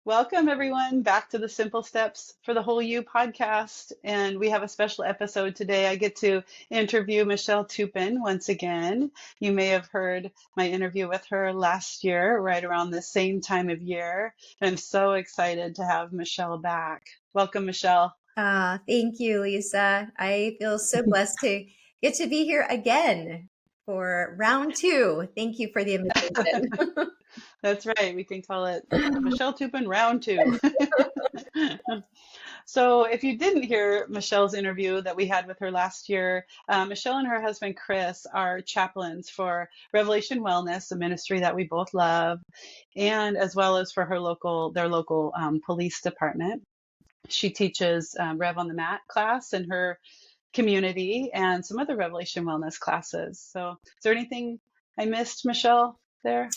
Welcome, everyone, back to the Simple Steps for the Whole You podcast. And we have a special episode today. I get to interview Michele Tupen once again. You may have heard my interview with her last year, right around the same time of year. And I'm so excited to have Michele back. Welcome, Michele. Thank you, Lisa. I feel so blessed to get to be here again for round two. Thank you for the invitation. That's right. We can call it Michele Tupen round two. So if you didn't hear Michele's interview that we had with her last year, Michele and her husband, Cris, are chaplains for Revelation Wellness, a ministry that we both love, and as well as for their local police department. She teaches Rev on the Mat class in her community and some other Revelation Wellness classes. So is there anything I missed, Michele, there?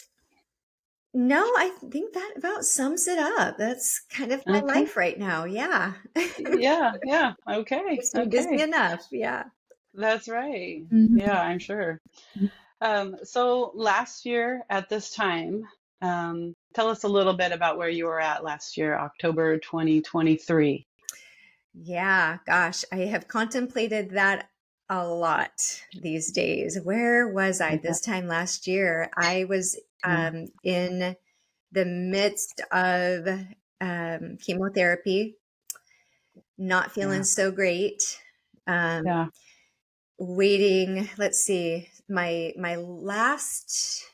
No, I think that about sums it up. That's kind of my Okay. life right now. Yeah. Yeah. Okay. Keeps me busy enough. Yeah. That's right. Mhm. Yeah, I'm sure. So last year at this time, tell us a little bit about where you were at last year, October 2023. Yeah, gosh, I have contemplated that a lot these days. Where was I Yeah. this time last year? I was Yeah. in the midst of chemotherapy, not feeling Yeah. so great. Um, Yeah. Waiting, let's see, my last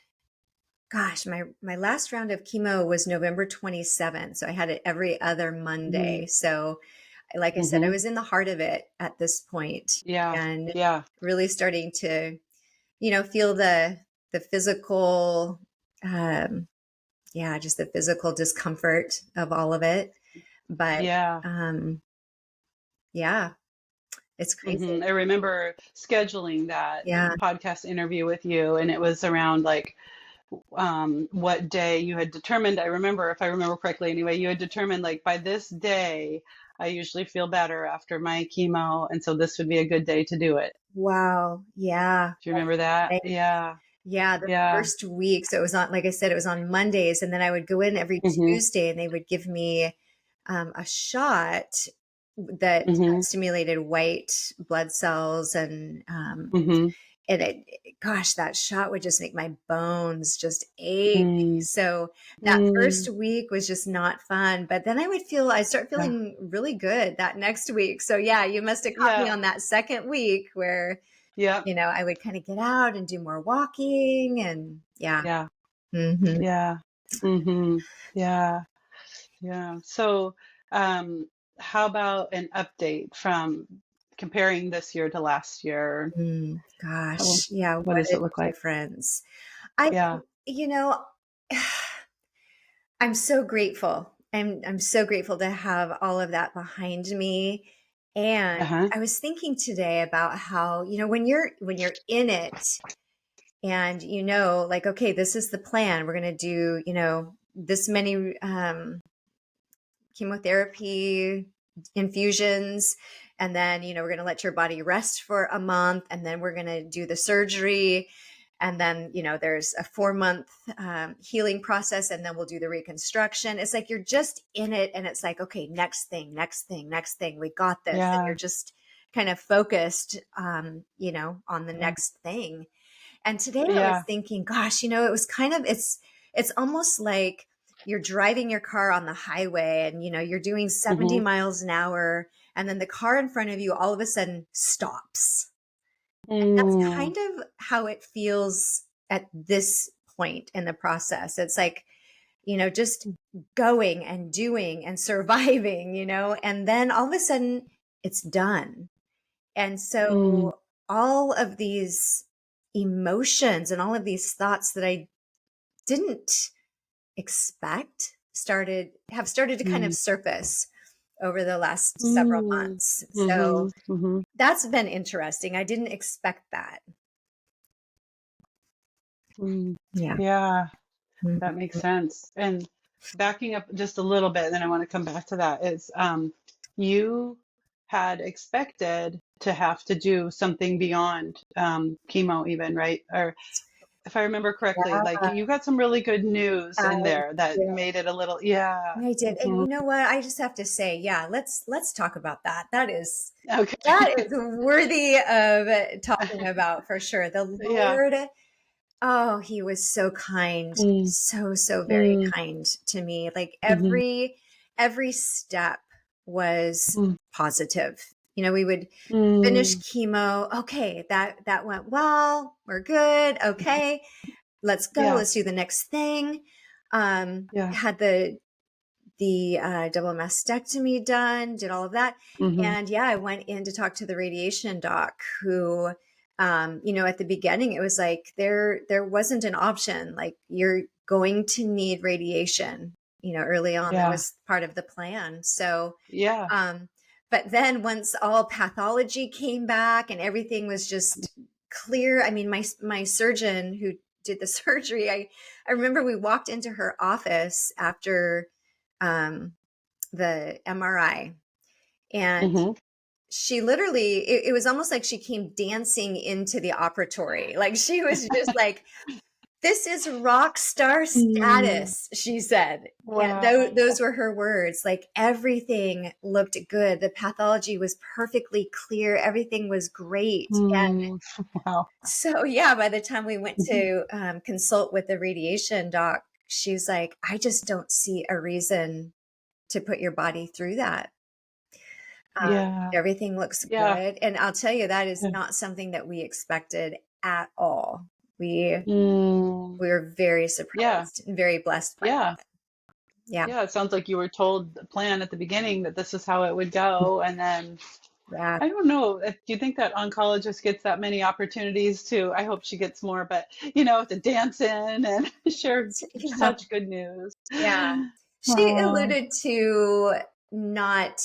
my last round of chemo was November 27th. So I had it every other Monday. So like I said, I Mm-hmm. was in the heart of it at this point Yeah. and Yeah. really starting to, feel the physical, just the physical discomfort of all of it. But Yeah. yeah, it's crazy. I remember scheduling that Yeah. podcast interview with you, and it was around like what day you had determined. If I remember correctly anyway, you had determined like by this day, I usually feel better after my chemo. And so this would be a good day to do it. Wow. Yeah. Do you remember that? Right. Yeah. Yeah. The Yeah. first week. So it was on, like I said, it was on Mondays. And then I would go in every hmm Tuesday and they would give me a shot that hmm stimulated white blood cells hmm and gosh, that shot would just make my bones just ache. So that first week was just not fun, but then I start Yeah. feeling really good that next week. So yeah, you must have caught me Yeah. on that second week where, Yeah. I would kind of get out and do more walking and yeah. Yeah. Hmm. Yeah. hmm Yeah. Yeah. So, how about an update from comparing this year to last year? How, Gosh, yeah, what what does a it look like? difference. I, Yeah. you know, I'm so grateful. I'm so grateful to have all of that behind me. And Uh-huh. I was thinking today about how, when you're in it and like, okay, this is the plan. We're going to do, this many chemotherapy infusions and then, we're going to let your body rest for a month and then we're going to do the surgery. And then, there's a 4-month healing process, and then we'll do the reconstruction. It's like you're just in it, and it's like, okay, next thing, next thing, next thing. We got this, and Yeah. you're just kind of focused, on the Yeah. next thing. And today I was Yeah. thinking, gosh, it was kind of it's almost like you're driving your car on the highway, and you're doing 70 hmm miles an hour, and then the car in front of you all of a sudden stops. That's Mm. kind of how it feels at this point in the process. It's like, just going and doing and surviving, and then all of a sudden it's done. And Mm. so all of these emotions and all of these thoughts that I didn't expect have started to kind of Mm. surface over the last several Mm. months. So hmm hmm that's been interesting. I didn't expect that. Mm. Yeah. Yeah, that Mhm. makes sense. And backing up just a little bit, and then I want to come back to that, is you had expected to have to do something beyond chemo even, right? Or if I remember correctly. Like Yeah, you got some really good news in I there that did. made it a little, yeah. I did. And Hmm. you know what? I just have to say, yeah, let's talk about that. That Okay. is worthy of talking about for sure. The Yeah. Lord, oh, he was so kind, Mm, so very mm, kind to me. Like mhm, every step was mm, positive. You know, we would finish mm. chemo. Okay, that went well. We're good. Okay, let's go. Yeah. Let's do the next thing. Yeah. Had the double mastectomy done, did all of that. Hmm. And yeah, I went in to talk to the radiation doc who, you know, at the beginning, it was like there wasn't an option. Like you're going to need radiation, you know, early on. That Yeah. was part of the plan. So, Yeah. um, but then once all pathology came back and everything was just clear, I mean, my surgeon who did the surgery, I remember we walked into her office after um, the MRI. And Hmm. she literally, it was almost like she came dancing into the operatory. Like she was just like, this is rock star Mm. status, she said. And those Wow. were her words. Like everything looked good. The pathology was perfectly clear. Everything was great. And Mm. Wow. so, yeah, by the time we went Mhm. to consult with the radiation doc, she's like, I just don't see a reason to put your body through that. Yeah. Everything looks Yeah. good. And I'll tell you, that is Yeah. not something that we expected at all. We Mm. we were very Yeah. surprised and very blessed by Yeah. that. Yeah. Yeah. It sounds like you were told the plan at the beginning that this is how it would go. And then Yeah. I don't know. Do you think that oncologist gets that many opportunities to, I hope she gets more, but to dance in and share Yeah. such good news. Yeah. She Oh, alluded to not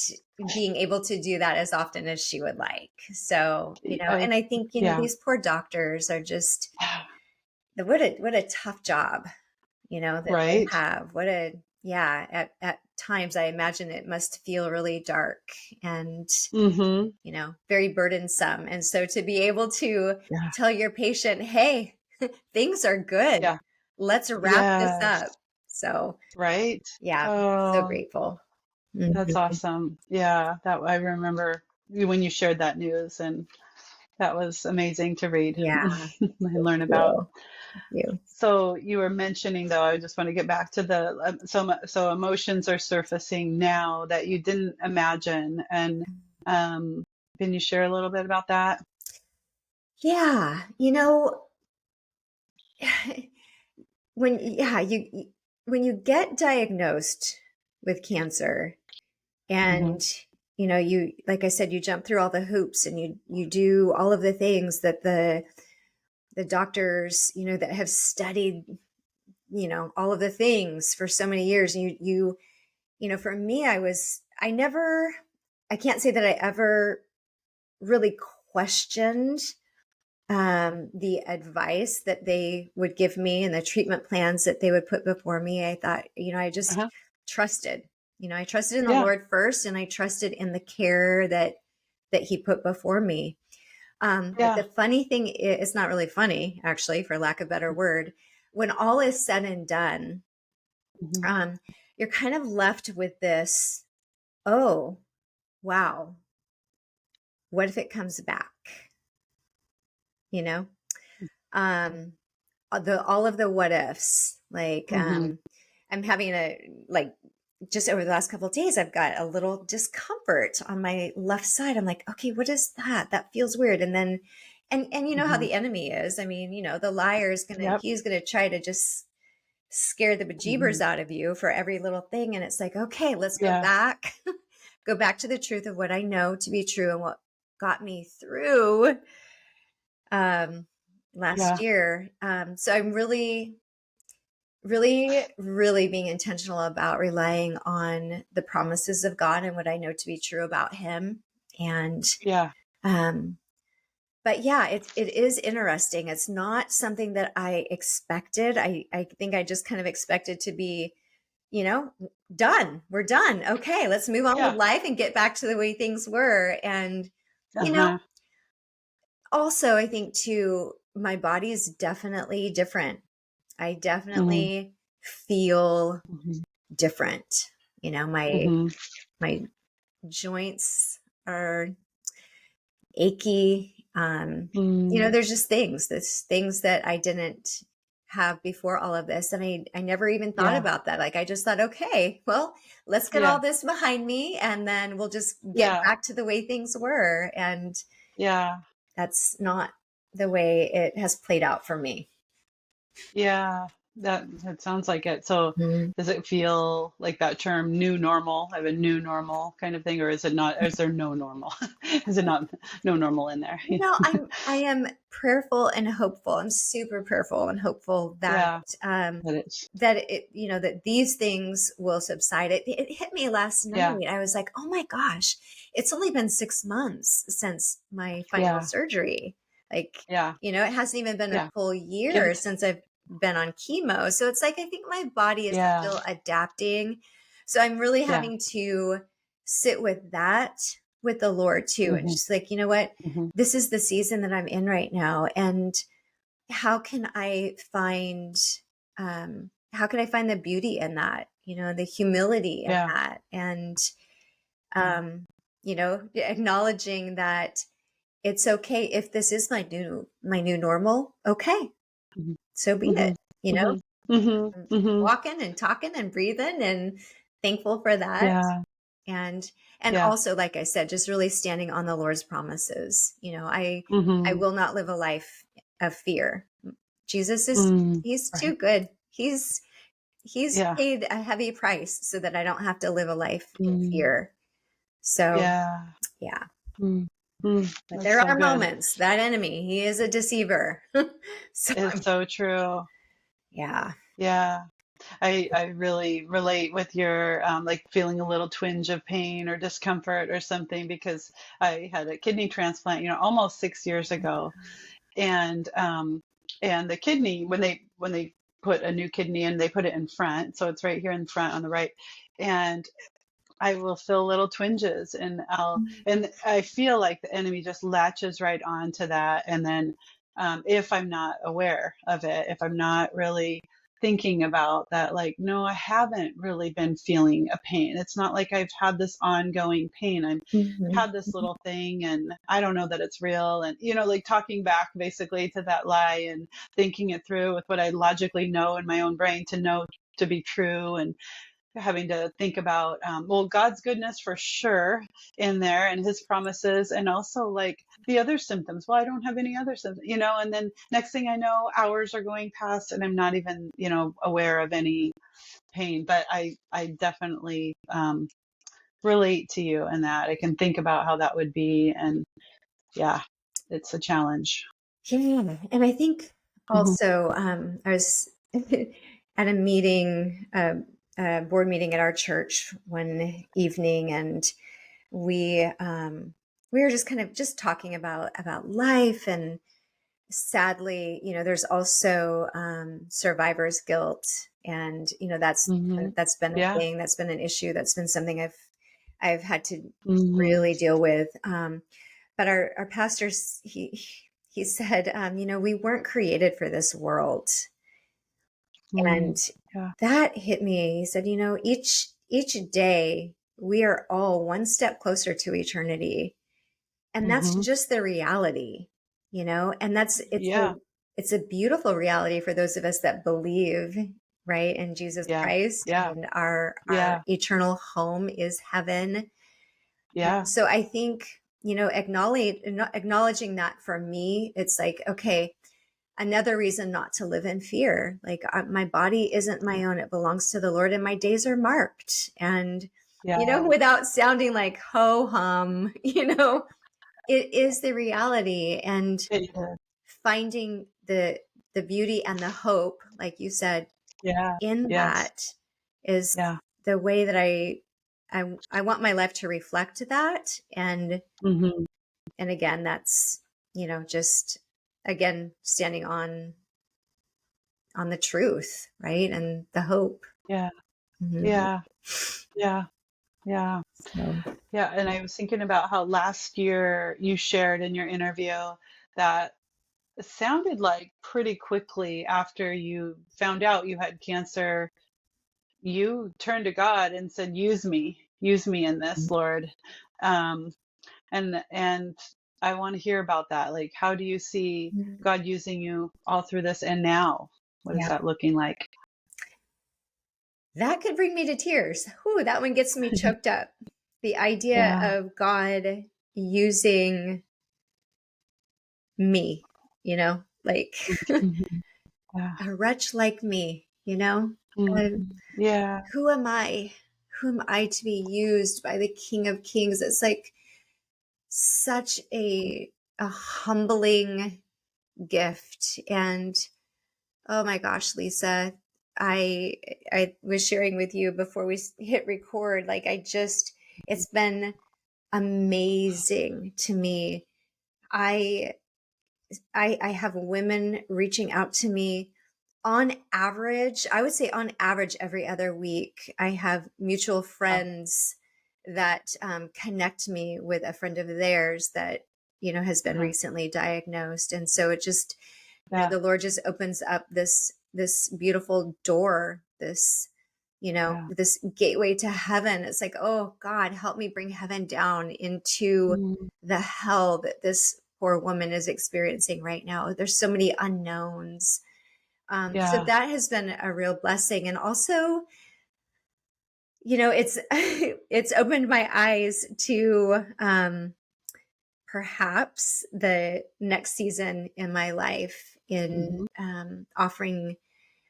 being able to do that as often as she would like. So, you know, I, and I think, you know, yeah. these poor doctors are just Yeah. what a tough job, you know, that they Right. have. What a yeah, at times I imagine it must feel really dark and, Mm-hmm. you know, very burdensome. And so to be able to Yeah. tell your patient, "Hey, things are good. Yeah. Let's wrap this Yes. up." So, Right. yeah, so Oh, grateful. that's Mhm. awesome. Yeah, that I remember when you shared that news, and that was amazing to read Yeah, and thank learn about. you. Thank you. So you were mentioning, though, I just want to get back to the so emotions are surfacing now that you didn't imagine, and um, can you share a little bit about that? Yeah, you know, when you get diagnosed with cancer Hmm. and you know you like I said you jump through all the hoops and you do all of the things that the doctors you know that have studied you know all of the things for so many years and you know for me I can't say that I ever really questioned the advice that they would give me and the treatment plans that they would put before me. I thought, you know, I just Uh-huh. trusted. You know, I trusted in the Yeah. Lord first, and I trusted in the care that He put before me. But Yeah. the funny thing is, it's not really funny, actually, for lack of a better word. When all is said and done, Hmm. um, you're kind of left with this. Oh, wow! What if it comes back? You know, um, the all of the what ifs like Hmm. I'm having a like just over the last couple of days I've got a little discomfort on my left side. I'm like, okay, what is that? That feels weird. And then and you know how Hmm. the enemy is. I mean, you know, the liar is Yep. he's gonna try to just scare the bejeebers Hmm. out of you for every little thing. And it's like, okay, let's go Yeah. back go back to the truth of what I know to be true and what got me through um last Yeah. year. So I'm really being intentional about relying on the promises of God and what I know to be true about him. And Yeah. um but yeah, it is interesting. It's not something that I expected. I think I just kind of expected to be, you know, done. We're done. Okay, let's move on with Yeah. life and get back to the way things were. And you know, Uh-huh. also I think too my body is definitely different. I Mm-hmm. definitely feel Mm-hmm. different. My Mm-hmm. my joints are achy. Mm. There's just things that I didn't have before all of this. And I never even thought Yeah. about that. Like, I just thought, okay, well, let's get all Yeah. this behind me and then we'll just get Yeah. back to the way things were. And Yeah. that's not the way it has played out for me. Yeah. That sounds like it. So Mhm. does it feel like that term new normal? I have a new normal kind of thing, or is it not? Is there no normal? Is it not no normal in there? I am prayerful and hopeful. I'm super prayerful and hopeful that Yeah. um, That it's that these things will subside. It hit me last yeah. night. I was like, oh my gosh, it's only been 6 months since my final Yeah. surgery. Like, Yeah. it hasn't even been a Yeah. full Give year since I've been on chemo. So it's like, I think my body is yeah. still adapting. So I'm really Yeah. having to sit with that with the Lord too. And Mm-hmm. just like, you know what? Mm-hmm. This is the season that I'm in right now. And how can I find the beauty in that, the humility in Yeah. that, and Yeah. acknowledging that it's okay if this is my new normal. Okay, Mm-hmm. so be Mm-hmm. it. You know, Mm-hmm. Mm-hmm. Mm-hmm. walking and talking and breathing and thankful for that. Yeah. And Yeah. also, like I said, just really standing on the Lord's promises. I Mm-hmm. will not live a life of fear. Jesus is Mm. he's Right. too good. He's Yeah. paid a heavy price so that I don't have to live a life in Mm. fear. So, Yeah. yeah. Mm. Mm. But That's there so are good. moments, that enemy, he is a deceiver. So, It's so true. yeah. Yeah. I really relate with your like feeling a little twinge of pain or discomfort or something because I had a kidney transplant, almost 6 years ago. And the kidney, when they put a new kidney in, they put it in front, so it's right here in front on the right. And I will feel little twinges, and I feel like the enemy just latches right onto that. And then if I'm not aware of it, if I'm not really thinking about that, like, no, I haven't really been feeling a pain. It's not like I've had this ongoing pain. I've Mhm. had this little thing and I don't know that it's real. And, like talking back basically to that lie and thinking it through with what I logically know in my own brain to know to be true, and having to think about well, God's goodness for sure in there and his promises, and also like the other symptoms. Well, I don't have any other symptoms, and then next thing I know, hours are going past and I'm not even aware of any pain. But I definitely relate to you in that. I can think about how that would be. And yeah, it's a challenge. Yeah. And I think Hmm. also, I was at a meeting, a board meeting at our church one evening, and we were just kind of just talking about life. And sadly, there's also survivor's guilt. And Hmm. that's been a Yeah. thing, that's been an issue, that's been something I've had to Hmm. really deal with. But our pastors, he said, we weren't created for this world. Hmm. And Yeah. that hit me. He said, each day we are all one step closer to eternity. And that's Hmm. just the reality, and Yeah. it's a beautiful reality for those of us that believe, right, in Jesus Yeah. Christ, Yeah. and our Yeah. eternal home is heaven. Yeah. So I think, acknowledging that for me, it's like, okay, another reason not to live in fear. Like, my body isn't my own, it belongs to the Lord, and my days are marked. And, Yeah. without sounding like ho hum, it is the reality. And It is. finding the beauty and the hope, like you said, Yeah. in Yes. that is Yeah. the way that I want my life to reflect that. Hmm. And again, that's, just again, standing on the truth, right? And the hope. Yeah. Mhm. Yeah. Yeah. Yeah. So, Yeah. And I was thinking about how last year you shared in your interview that sounded like pretty quickly after you found out you had cancer, you turned to God and said, use me in this, Lord. Um, and I want to hear about that. Like, how do you see Mm. God using you all through this and now? What is Yeah. that looking like? That could bring me to tears. Whew, that one gets me choked up. The idea Yeah. of God using me, like Mhm. Yeah. a wretch like me, Mhm. Yeah. who am I? Who am I to be used by the King of Kings? It's like such a humbling gift. And oh my gosh, Lisa, I I was sharing with you before we hit record. Like it's been amazing to me. I I have women reaching out to me on average. I would say on average every other week. I have mutual Wow. friends that connect me with a friend of theirs that has been Uh-huh. recently diagnosed, and so it just Yeah. the Lord just opens up this beautiful door, Yeah. this gateway to heaven. It's like, oh God, help me bring heaven down into Mm. the hell that this poor woman is experiencing right now. There's so many unknowns. So Yeah. that has been a real blessing. And also, it's it's opened my eyes to perhaps the next season in my life in Mhm. offering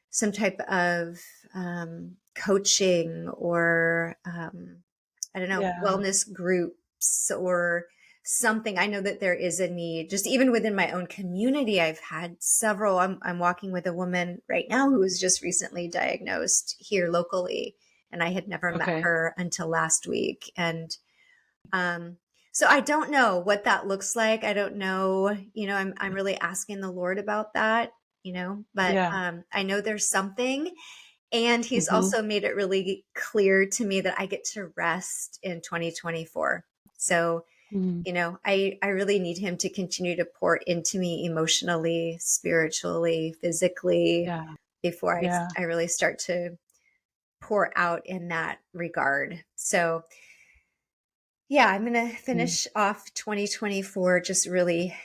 some type of coaching or I don't know, Yeah. wellness groups or something. I know that there is a need, just even within my own community. I've had several. I'm walking with a woman right now who was just recently diagnosed here locally, and I had never met Okay. her until last week. And um, so I don't know what that looks like. I don't know. I'm really asking the Lord about that. But Yeah. I know there's something, and He's Mhm. also made it really clear to me that I get to rest in 2024. So Mm. I really need Him to continue to pour into me emotionally, spiritually, physically Yeah. before Yeah. I really start to pour out in that regard. So yeah, I'm going to Mm. finish off 2024 just really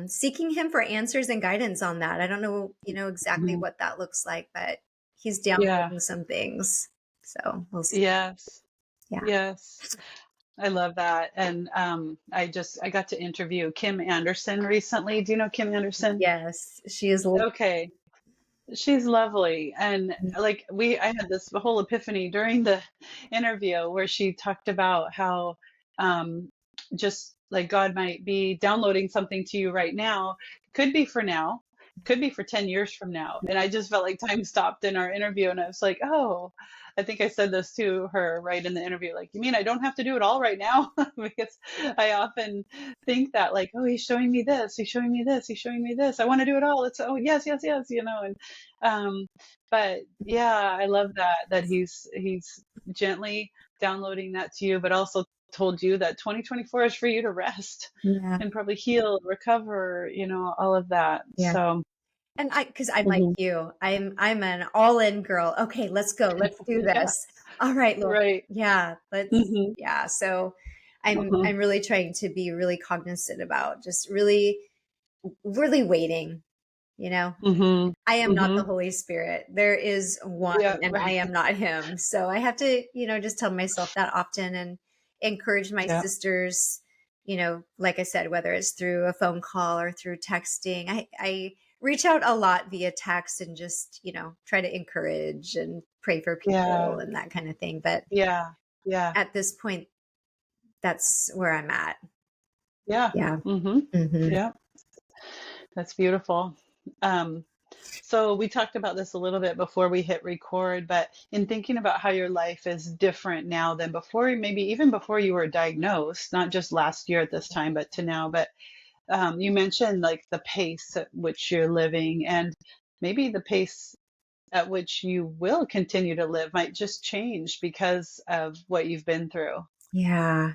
seeking Him for answers and guidance on that. I don't know, exactly Mhm. what that looks like, but He's Yeah. downloading some things. So we'll see. Yes. Yeah. Yes. I love that. And I got to interview Kim Anderson recently. Do you know Kim Anderson? Yes, she is. Okay. She's lovely. And like I had this whole epiphany during the interview where she talked about how um just like God might be downloading something to you right now, could be for now, could be for 10 years from now. And I just felt like time stopped in our interview and I was like, "Oh, I think I said this to her right in the interview, like, you mean I don't have to do it all right now?" Because I often think that like, "Oh, he's showing me this, he's showing me this, he's showing me this. I want to do it all. It's oh yes, yes, yes, and um, but yeah, I love that he's gently downloading that to you, but also told you that 2024 is for you to rest Yeah. and probably heal, recover, all of that. Yeah. So, And because I'm like mhm. you, I'm an all in girl. Okay, let's go. Let's do Yeah, this. All right, Lord. right. Yeah, Hmm. yeah. So Hmm. I'm really trying to be really cognizant about just really, really waiting, you know. Hmm. I am not the Hmm. Holy Spirit. There is one, Yeah, and I right. am not Him. So I have to, just tell myself that often and encourage my Yeah, sisters, like I said, whether it's through a phone call or through texting. I reach out a lot via text and just, try to encourage and pray for yeah, people and that kind of thing. But yeah, yeah, at this point, that's where I'm at. yeah. Yeah. Hmm. Hmm. Yeah, that's beautiful. Um, So we talked about this a little bit before we hit record, but in thinking about how your life is different now than before, maybe even before you were diagnosed, not just last year at this time, but to now. But you mentioned like the pace at which you're living, and maybe the pace at which you will continue to live might just change because of what you've been through. Yeah.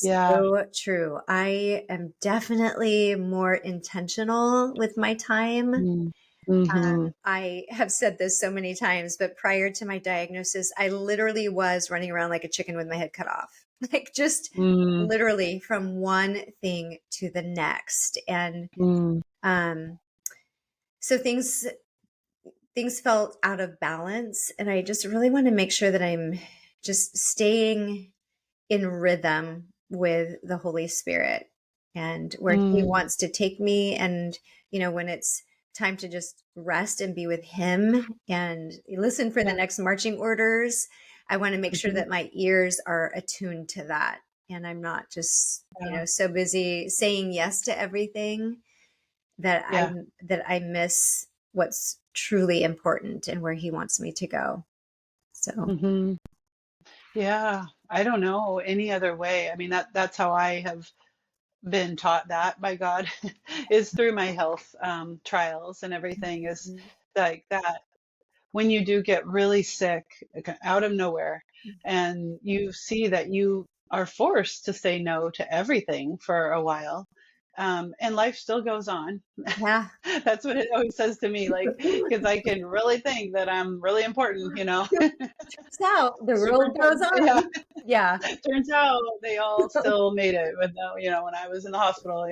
Yeah. So true. I am definitely more intentional with my time. Mm. Mm-hmm. I have said this so many times, but prior to my diagnosis, I literally was running around like a chicken with my head cut off, like just Mm. literally from one thing to the next. And Mm. um, so things felt out of balance, and I just really want to make sure that I'm just staying in rhythm with the Holy Spirit and where he Mm. wants to take me. And, when it's time to just rest and be with him and listen for the Yeah. next marching orders, I want to make sure Mm-hmm. that my ears are attuned to that. And I'm not just, Yeah. so busy saying yes to everything that I, Yeah. that I miss what's truly important and where he wants me to go. So, Mm-hmm. Yeah. I don't know any other way. I mean, that's how I have been taught that by God is through my health trials and everything is like that. When you do get really sick out of nowhere and you see that you are forced to say no to everything for a while, and life still goes on. yeah. That's what it always says to me, like, because I can really think that I'm really important, Turns out the super world goes important. Yeah. on. Yeah. Turns out they all still made it with no, when I was in the hospital,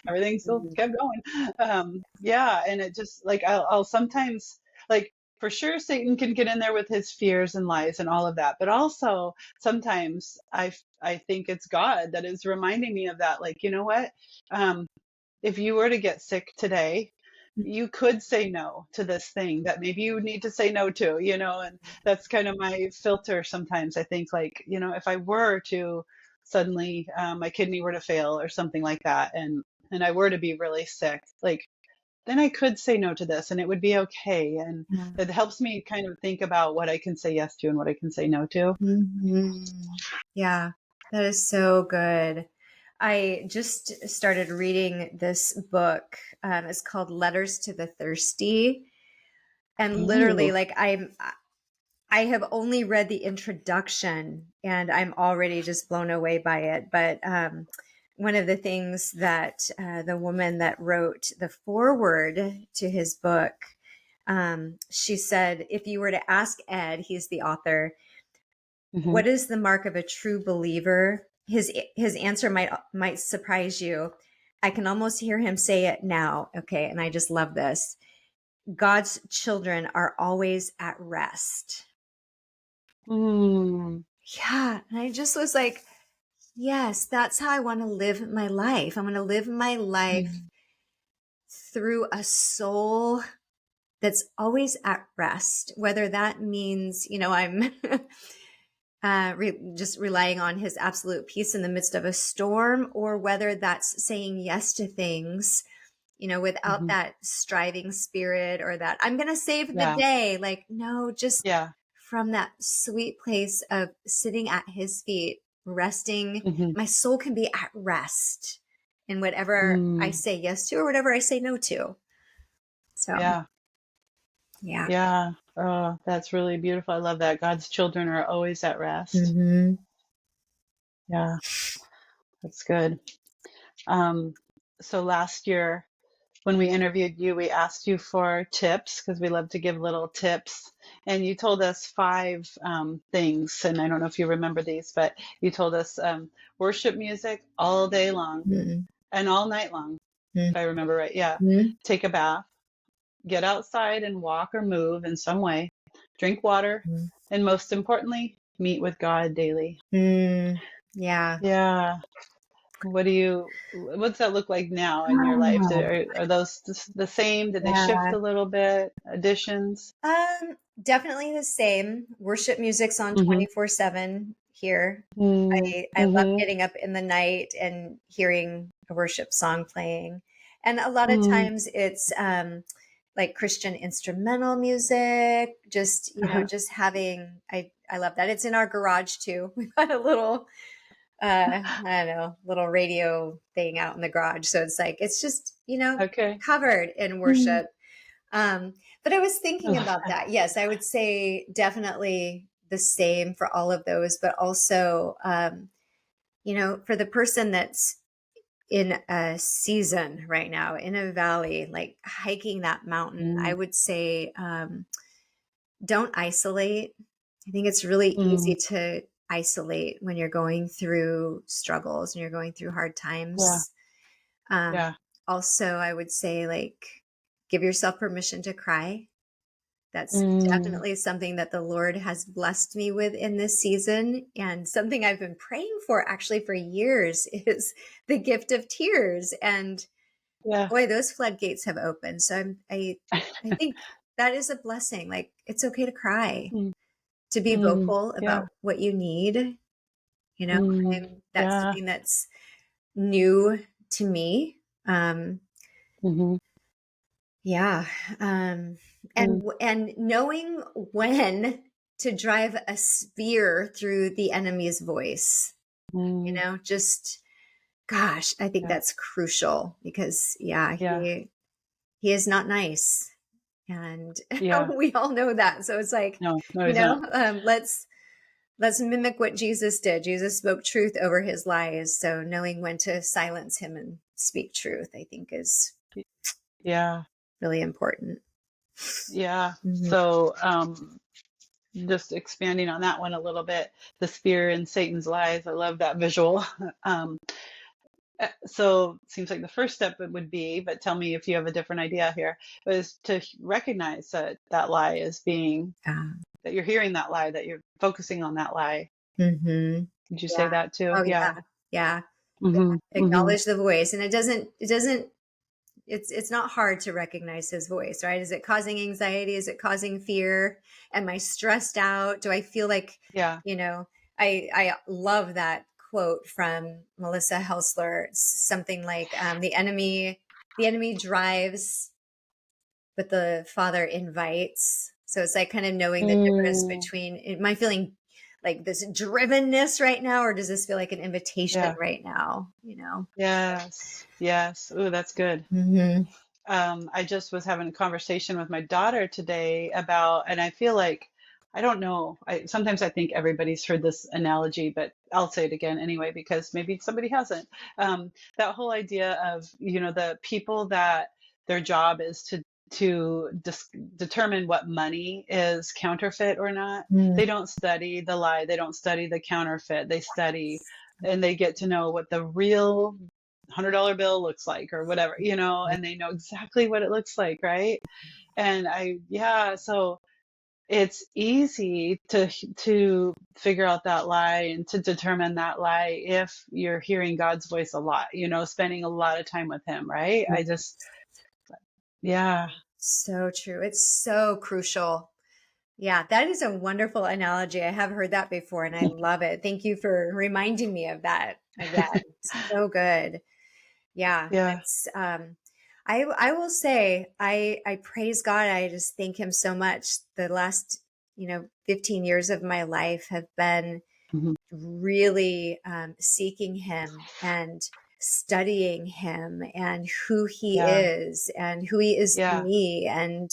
everything still Mhm. kept going. Yeah. And it just like, I'll sometimes like, for sure, Satan can get in there with his fears and lies and all of that. But also sometimes I think it's God that is reminding me of that. Like, you know what? Um, if you were to get sick today, you could say no to this thing that maybe you need to say no to, and that's kind of my filter sometimes. I think like, if I were to suddenly, my kidney were to fail or something like that, and I were to be really sick, like, then I could say no to this and it would be okay. And Yeah. it helps me kind of think about what I can say yes to and what I can say no to. Mhm. Yeah, that is so good. I just started reading this book. It's called Letters to the Thirsty. And literally, Ooh. like I have only read the introduction and I'm already just blown away by it. But one of the things that the woman that wrote the foreword to his book, she said, if you were to ask Ed, he's the author, Hmm. what is the mark of a true believer? His answer might surprise you. I can almost hear him say it now. Okay, and I just love this. God's children are always at rest. Mm. Yeah. And I just was like, yes, that's how I want to live my life. I want to live my life Mm. through a soul that's always at rest, whether that means, I'm just relying on his absolute peace in the midst of a storm, or whether that's saying yes to things, without Hmm. that striving spirit or that I'm going to save the Yeah. day. Like, no, just Yeah. from that sweet place of sitting at his feet, resting. Hmm. My soul can be at rest in whatever I Mm. say yes to or whatever I say no to. So, Yeah. yeah. Yeah. Oh, that's really beautiful. I love that. God's children are always at rest. Hmm. Yeah, that's good. Um, so last year when we interviewed you, we asked you for tips because we love to give little tips. And you told us five things. And I don't know if you remember these, but you told us worship music all day long Hmm. and all night long, if I remember right. Yeah. Hmm. Take a bath, get outside and walk or move in some way, drink water, and most importantly, meet with God daily. Hmm. Yeah. Yeah. What's that look like now in your life? Are those the same? Did they shift Yeah. a little bit? Additions? Definitely the same. Worship music's on Mm-hmm. 24/7 here. I love Mm-hmm. getting up in the night and hearing a worship song playing. And a lot of Mm-hmm. times it's like Christian instrumental music, just, just having I love that. It's in our garage too. We've got a little I don't know, little radio thing out in the garage. So it's like it's just, Okay. covered in Mm. worship. Um, but I was I thinking love about that. that. Yes, I would say definitely the same for all of those, but also For the person that's in a season right now, in a valley, like hiking that mountain, I Mm, would say, don't isolate. I think it's really mm, easy to isolate when you're going through struggles and you're going through hard yeah, times. Um, yeah. Also, I would say, like, give yourself permission to cry. That's Mm, definitely something that the Lord has blessed me with in this season. And something I've been praying for actually for years is the gift of tears. And yeah. boy, those floodgates have opened. So I think that is a blessing. Like, it's okay to cry, Mm, to be mm, vocal yeah. about what you need. You know, Mm, that's yeah. something that's new to me. Um, Hmm. yeah. Mm, And knowing when to drive a spear through the enemy's voice, mm, just gosh, I think yeah. that's crucial because yeah, Yeah. he is not nice. And Yeah. we all know that. So it's like, No, no, he's not. let's mimic what Jesus did. Jesus spoke truth over his lies. So knowing when to silence him and speak truth, I think is Yeah. really important. Yeah. Mhm. So, just expanding on that one a little bit, the spear and Satan's lies. I love that visual. Um, so it seems like the first step it would be, but tell me if you have a different idea here, is to recognize that that lie is being, Yeah. that you're hearing that lie, that you're focusing on that lie. Mhm. Did you say Yeah. that too? Oh, Yeah. yeah. Yeah. Hmm. Hmm. Acknowledge the voice. And it's not hard to recognize his voice, right? Is it causing anxiety? Is it causing fear? Am I stressed out? Do I feel like, Yeah. you know, I love that quote from Melissa Helsler. It's something like, the enemy drives, but the Father invites. So it's like kind of knowing the difference Mm, between, am I feeling like this drivenness right now, or does this feel like an invitation yeah. right now? Yes. Yes. Ooh, that's good. Hmm. I just was having a conversation with my daughter today about, and I feel like, I don't know, sometimes I think everybody's heard this analogy, but I'll say it again anyway, because maybe somebody hasn't. That whole idea of, the people that their job is to determine what money is counterfeit or not. Mm. They don't study the lie. They don't study the counterfeit. They study and they get to know what the real $100 bill looks like or whatever, and they know exactly what it looks like, right? And yeah, so it's easy to figure out that lie and to determine that lie if you're hearing God's voice a lot, spending a lot of time with him, right? I just, yeah, So true. It's so crucial. Yeah, that is a wonderful analogy. I have heard that before and I love it. Thank you for reminding me of that again. So good. Yeah, yeah, it's I will say I praise God. I just thank him so much. The last, 15 years of my life have been mhm, really seeking him and studying him and who he yeah, is and who he is to yeah, me and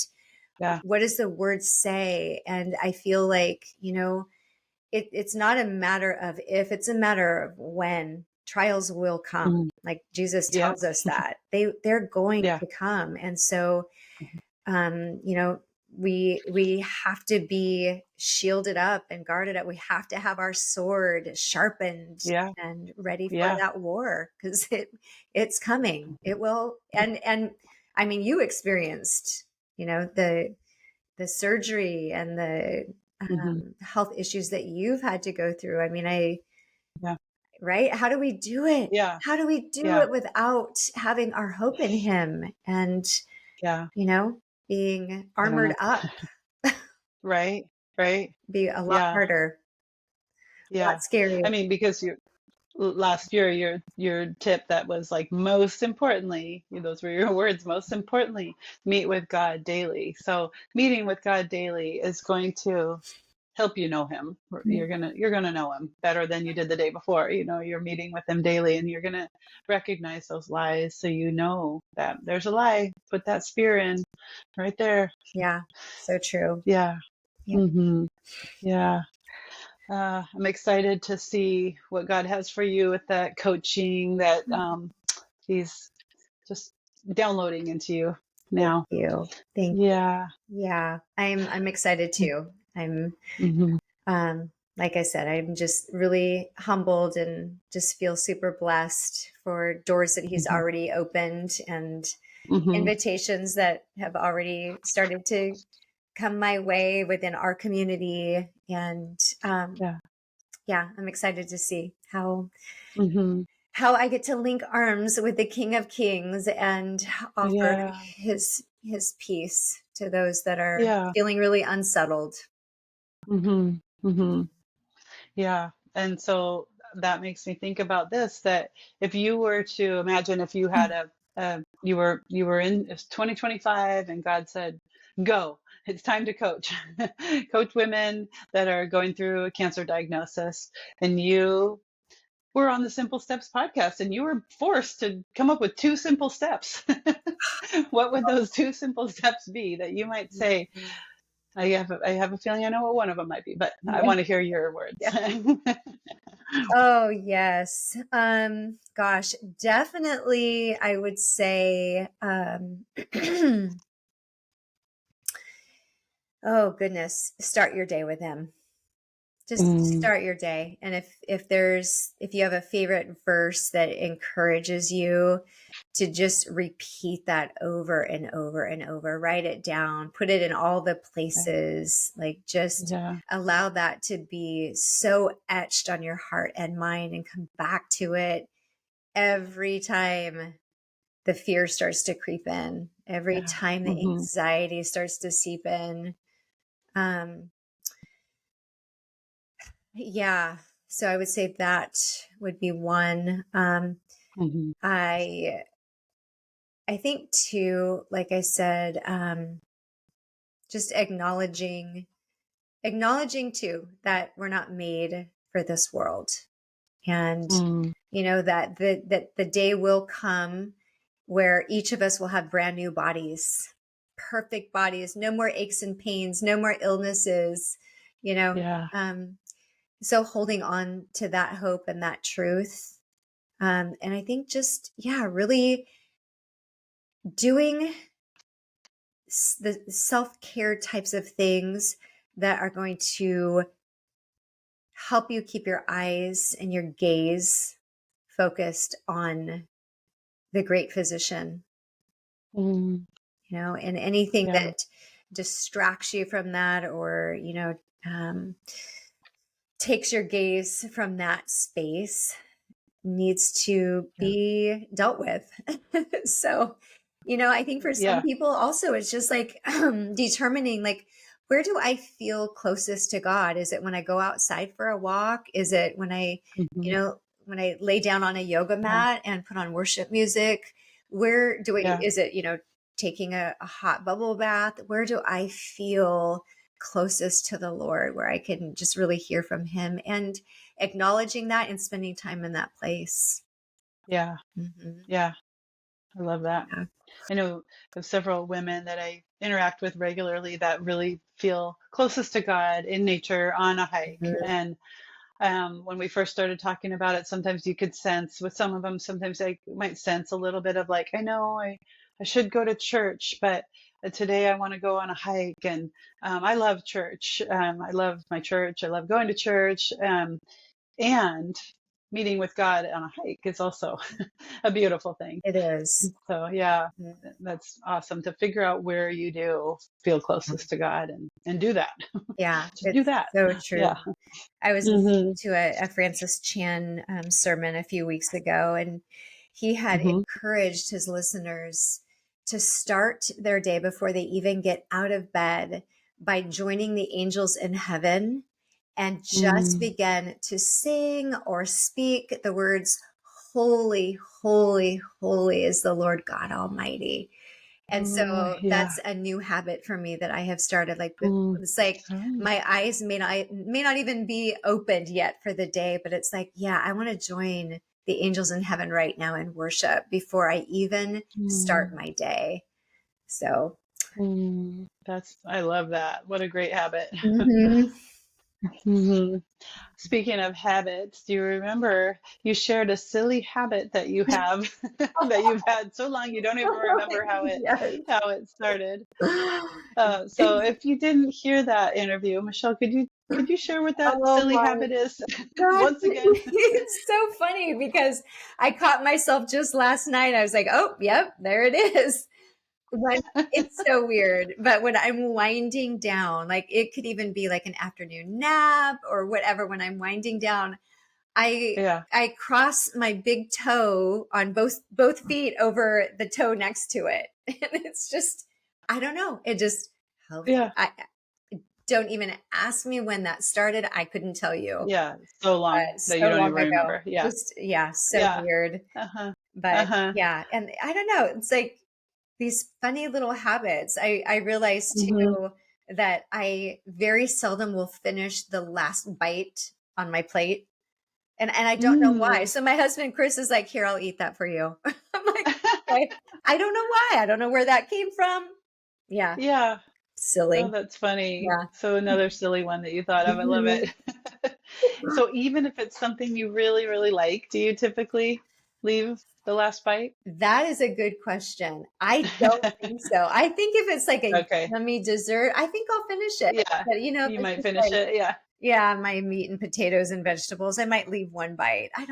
yeah, what does the word say. And I feel like, it's not a matter of if, it's a matter of when. Trials will come. mhm, Like Jesus yep, tells us that they're going yeah, to come. And so, mhm, um, you know, we have to be shielded up and guarded up. We have to have our sword sharpened yeah, and ready for yeah, that war because it's coming. mhm, It will. And I mean, you experienced, the surgery and the mhm, health issues that you've had to go through. I mean, yeah, right? How do we do it? yeah, How do we do yeah, it without having our hope in him and, yeah, being I don't armored know, up? right, right, Be a lot yeah, harder, a yeah. lot scarier. I mean, because last year your tip that was like, most importantly, those were your words, most importantly, meet with God daily. So meeting with God daily is going to help you know him. You're gonna know him better than you did the day before. You're meeting with him daily and you're gonna recognize those lies, so you know that there's a lie, put that spear in right there. Yeah, so true. Yeah. Yeah. Hmm. Yeah. I'm excited to see what God has for you with that coaching that He's just downloading into you Thank now. you. Thank you. Yeah. Yeah, I'm excited too. I'm Mm-hmm. like I said, I'm just really humbled and just feel super blessed for doors that he's Mm-hmm. already opened and Mm-hmm. invitations that have already started to come my way within our community. And Yeah. yeah, I'm excited to see Mm-hmm. how I get to link arms with the King of Kings and offer Yeah. his peace to those that are Yeah. feeling really unsettled. Mm-hmm. Mm-hmm. Yeah. And so that makes me think about this, that if you were to imagine if you had you were in it's 2025 and God said, go, it's time to coach, coach women that are going through a cancer diagnosis. And you were on the Simple Steps podcast and you were forced to come up with two simple steps. What would those two simple steps be that you might say, I have a feeling I know what one of them might be, but I want to hear your words. Yeah. Oh, yes. Gosh, definitely I would say oh goodness, start your day with him. Just Mm, start your day. And if you have a favorite verse that encourages you to just repeat that over and over and over, write it down, put it in all the yeah, places, like just yeah, allow that to be so etched on your heart and mind and come back to it every time the fear starts to creep in, every yeah. time the Hmm. anxiety starts to seep in. Um, yeah. So I would say that would be one. Hmm. I I think too, like I said, just acknowledging too that we're not made for this world, and Mm, that the day will come where each of us will have brand new bodies, perfect bodies, no more aches and pains, no more illnesses, you know. yeah, Um, so holding on to that hope and that truth. And I think just, yeah, really doing the self-care types of things that are going to help you keep your eyes and your gaze focused on the great physician, mm, and anything yeah, that distracts you from that, or, um, takes your gaze from that space, needs to yeah, be dealt with. So, I think for some yeah. people also it's just like determining, like, where do I feel closest to God? Is it when I go outside for a walk? Is it when Hmm. when I lay down on a yoga Yeah, mat and put on worship music? Where do I, yeah, is it, taking a hot bubble bath? Where do I feel closest to the Lord, where I can just really hear from him, and acknowledging that and spending time in that place? yeah, Mhm. yeah. I love that. Yeah. I know of several women that I interact with regularly that really feel closest to God in nature on a hike. Mhm. And when we first started talking about it, sometimes you could sense with some of them, sometimes I might sense a little bit of like, I know I should go to church, but today I want to go on a hike. And I love church. I love my church. I love going to church. And meeting with God on a hike is also a beautiful thing. It is. So yeah, Mhm. that's awesome to figure out where you do feel closest to God and do that. Yeah, Just do it's that. so Yeah. true. I was listening Hmm. to a Francis Chan sermon a few weeks ago, and he had Hmm. encouraged his listeners to start their day before they even get out of bed by joining the angels in heaven and just Mm. begin to sing or speak the words, "Holy, holy, holy is the Lord God Almighty." And Oh, so yeah. that's a new habit for me that I have started. Like, Mm. it's like Oh, my eyes may not even be opened yet for the day, but it's like, yeah, I want to join the angels in heaven right now in worship before I even start mm. my day. So, Mm. I love that. What a great habit. mhm. hmm Speaking of habits, do you remember you shared a silly habit that you have that you've had so long you don't even remember Yes. how it started? So if you didn't hear that interview, Michelle, could you share what that Oh silly my habit is gosh. once again? It's so funny because I caught myself just last night. I was like, oh, yep, there it is. When it's so weird, but when I'm winding down, like it could even be like an afternoon nap or whatever, when I'm winding down, I Yeah, I cross my big toe on both feet over the toe next to it. And it's just, I don't know. It just helps. yeah, I don't even ask me when that started. I couldn't tell you. yeah. So long that you So don't long even ago. remember. Yeah, Just, yeah, so yeah. weird. Uh-huh. But Uh-huh. yeah, and I don't know. It's like these funny little habits. I realized hmm too that I very seldom will finish the last bite on my plate. And I don't know why. Mm. So my husband Chris is like, "Here, I'll eat that for you." I'm like, "Okay." I don't know why. I don't know where that came from. Yeah, Yeah. Oh, silly. that's funny. Yeah. So another silly one that you thought of. I love it. Mhm. So even if it's something you really, really like, do you typically leave the last bite? That is a good question. I don't think so. I think if it's like a Okay. yummy dessert, I think I'll finish it. Yeah. But if You it's might just finish like, it. Yeah. yeah, my meat and potatoes and vegetables, I might leave one bite. Yeah.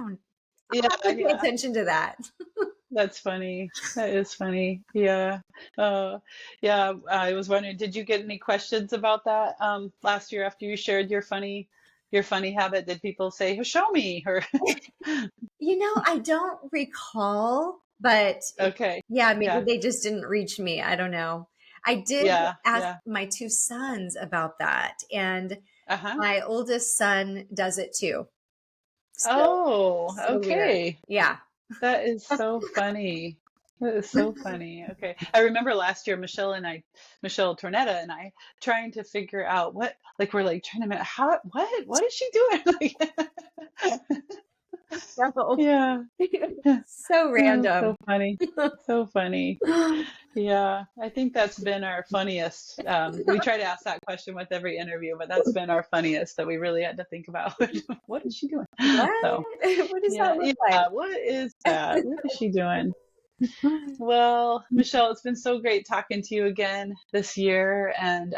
I'll have to pay Yeah. attention to that. That's funny. That is funny. Yeah. Yeah. I was wondering, did you get any questions about that last year after you shared your funny habit? Did people say, "Show me"? Or I don't recall, but okay. yeah, maybe Yeah. they just didn't reach me. I don't know. I did Yeah. ask Yeah. my two sons about that, and Uh-huh. my oldest son does it too. So, Oh, so weird. okay. Yeah. That is so funny. That is so funny. Okay. I remember last year, Michelle Tornetta and I trying to figure out we're like trying to, what is she doing? Like, So, yeah. so Oh, so random. funny. So funny. Yeah. I think that's been our funniest. We try to ask that question with every interview, but that's been our funniest that we really had to think about. What is she doing? What? So, What does yeah. that look like? Yeah. What is that? What is she doing? Well, Michelle, it's been so great talking to you again this year. And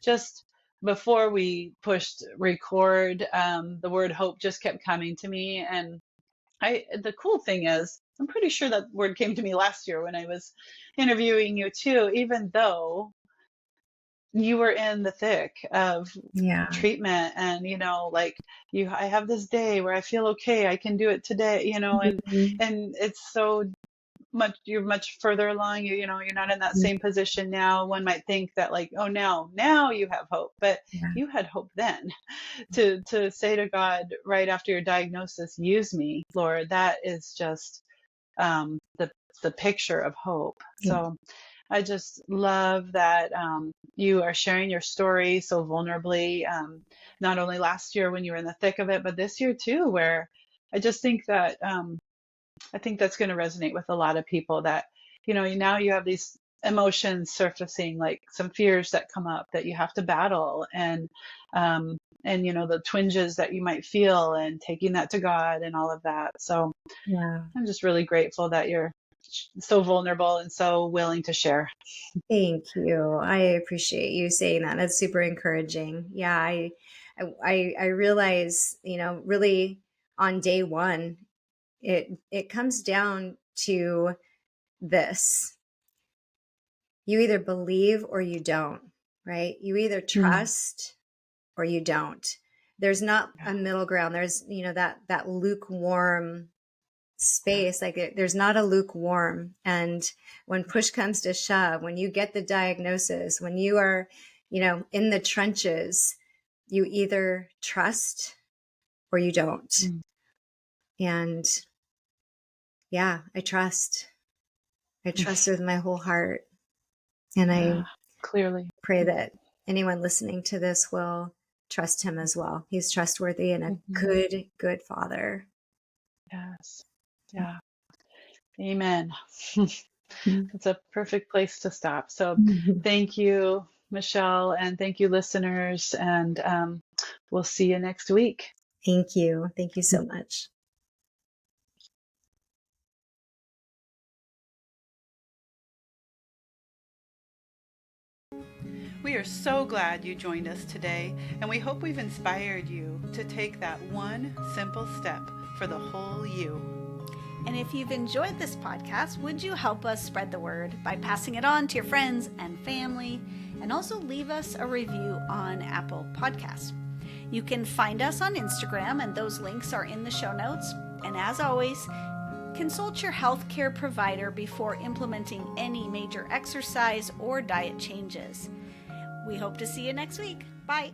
just before we pushed record, the word hope just kept coming to me. And the cool thing is, I'm pretty sure that word came to me last year when I was interviewing you too, even though you were in the thick of Yeah. treatment and like I have this day where I feel okay, I can do it today, Mhm. and it's so you're much further along. You're not in that Mhm. same position now. One might think that, like, oh, now you have hope, but Yeah. you had hope then. To say to God right after your diagnosis, use me, Lord, that is just the picture of hope. Yeah. So I just love that you are sharing your story so vulnerably, not only last year when you were in the thick of it, but this year too, where I just think that I think that's going to resonate with a lot of people that, now you have these emotions surfacing, like some fears that come up that you have to battle, and the twinges that you might feel, and taking that to God and all of that. So Yeah. I'm just really grateful that you're so vulnerable and so willing to share. Thank you. I appreciate you saying that. That's super encouraging. Yeah, I realize, really on day one, it comes down to this. You either believe or you don't, right? You either Mm. trust or you don't. There's not a middle ground. There's, that lukewarm space. Like there's not a lukewarm. And when push comes to shove, when you get the diagnosis, when you are, in the trenches, you either trust or you don't. Mm. And yeah, I trust. I trust with my whole heart. And I Yeah, clearly. pray that anyone listening to this will trust him as well. He's trustworthy and a Mhm. good, good father. Yes. Yeah. Amen. Mhm. It's a perfect place to stop. So thank you, Michelle, and thank you, listeners. And We'll see you next week. Thank you. Thank you so much. We are so glad you joined us today, and we hope we've inspired you to take that one simple step for the whole you. And if you've enjoyed this podcast, would you help us spread the word by passing it on to your friends and family, and also leave us a review on Apple Podcasts. You can find us on Instagram, and those links are in the show notes. And as always, consult your healthcare provider before implementing any major exercise or diet changes. We hope to see you next week. Bye.